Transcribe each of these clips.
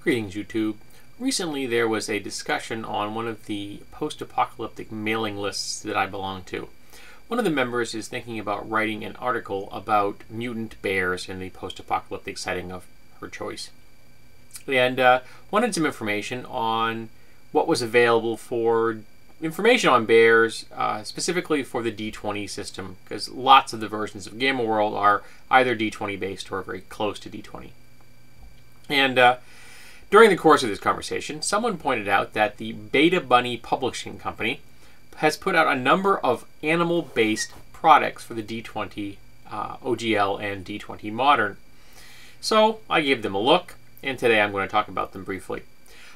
Greetings, YouTube. Recently there was a discussion on one of the post-apocalyptic mailing lists that I belong to. One of the members is thinking about writing an article about mutant bears in the post-apocalyptic setting of her choice. And wanted some information on what was available for information on bears, specifically for the D20 system, because lots of the versions of Gamma World are either D20 based or very close to D20. And during the course of this conversation, someone pointed out that the Betabunny Publishing company has put out a number of animal-based products for the D20 OGL and D20 Modern. So I gave them a look, and today I'm going to talk about them briefly.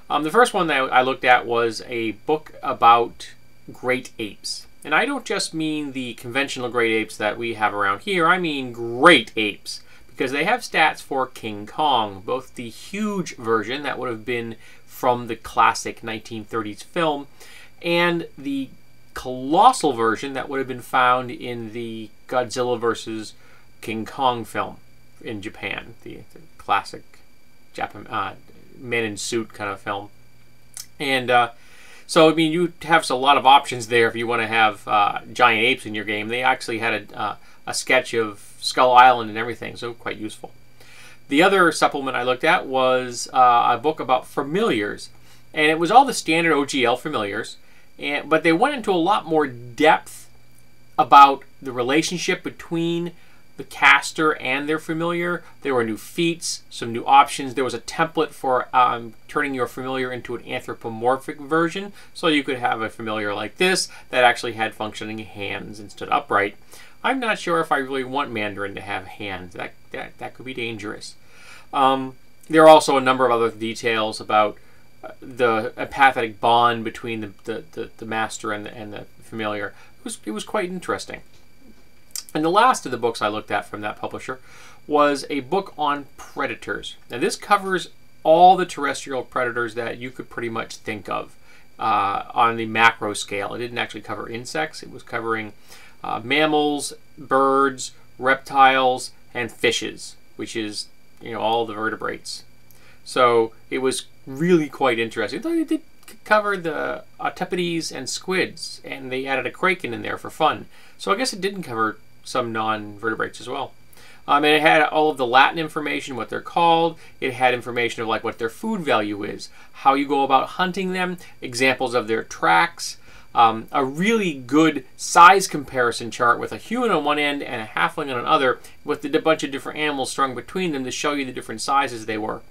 The first one that I looked at was a book about great apes. And I don't just mean the conventional great apes that we have around here, I mean great apes. Because they have stats for King Kong, both the huge version that would have been from the classic 1930s film, and the colossal version that would have been found in the Godzilla vs. King Kong film in Japan, the classic men in suit kind of film. And so, I mean, you have a lot of options there if you want to have giant apes in your game. They actually had a sketch of Skull Island and everything, so quite useful. The other supplement I looked at was a book about familiars, and it was all the standard OGL familiars, but they went into a lot more depth about the relationship between the caster and their familiar. There were new feats, some new options. There was a template for turning your familiar into an anthropomorphic version, so you could have a familiar like this that actually had functioning hands and stood upright. I'm not sure if I really want Mandarin to have hands. That could be dangerous. There are also a number of other details about the empathetic bond between the master and the familiar. It was quite interesting. And the last of the books I looked at from that publisher was a book on predators. Now this covers all the terrestrial predators that you could pretty much think of on the macro scale. It didn't actually cover insects. It was covering mammals, birds, reptiles, and fishes, which is, you know, all the vertebrates. So it was really quite interesting. It did cover the Octopodes and squids, and they added a kraken in there for fun. So I guess it didn't cover some non-vertebrates as well. And it had all of the Latin information, what they're called. It had information of like what their food value is, how you go about hunting them, examples of their tracks, a really good size comparison chart with a human on one end and a halfling on another, with a bunch of different animals strung between them to show you the different sizes they were.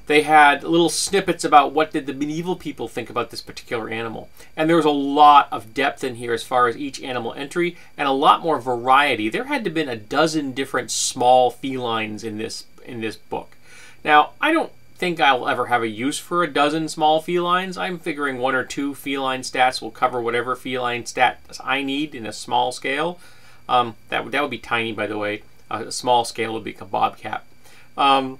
They had little snippets about what did the medieval people think about this particular animal. And there was a lot of depth in here as far as each animal entry, and a lot more variety. There had to have been a dozen different small felines in this book. Now, I don't think I'll ever have a use for a dozen small felines. I'm figuring one or two feline stats will cover whatever feline stats I need in a small scale. That would be tiny, by the way. A small scale would be a bobcat. And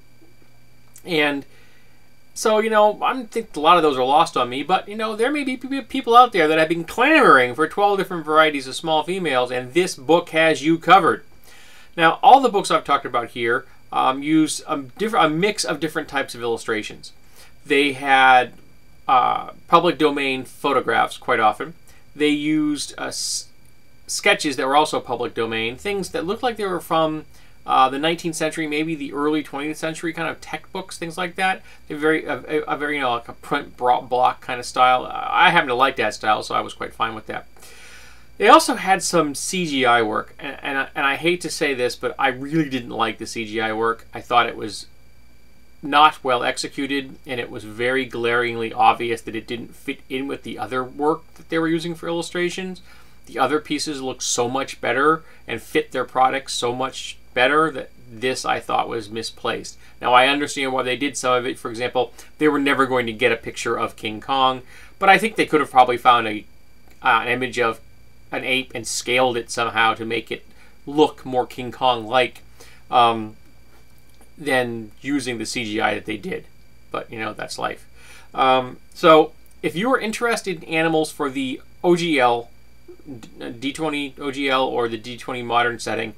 so, you know, I think a lot of those are lost on me, but, you know, there may be people out there that have been clamoring for 12 different varieties of small females, and this book has you covered. Now, all the books I've talked about here use a mix of different types of illustrations. They had public domain photographs quite often. They used sketches that were also public domain, things that looked like they were from the 19th century, maybe the early 20th century kind of tech books, things like that. They're very, you know, like a print block kind of style. I happen to like that style, so I was quite fine with that. They also had some CGI work, and I hate to say this, but I really didn't like the CGI work. I thought it was not well executed, and it was very glaringly obvious that it didn't fit in with the other work that they were using for illustrations. The other pieces looked so much better and fit their products so much better that this I thought was misplaced. Now I understand why they did some of it. For example, they were never going to get a picture of King Kong, but I think they could have probably found an image of an ape and scaled it somehow to make it look more King Kong-like than using the CGI that they did. But, you know, that's life. So if you are interested in animals for the OGL, D20 OGL or the D20 Modern setting,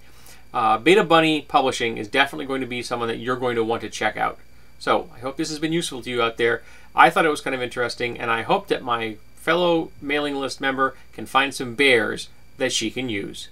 Betabunny Publishing is definitely going to be someone that you're going to want to check out. So I hope this has been useful to you out there. I thought it was kind of interesting, and I hope that my fellow mailing list member can find some bears that she can use.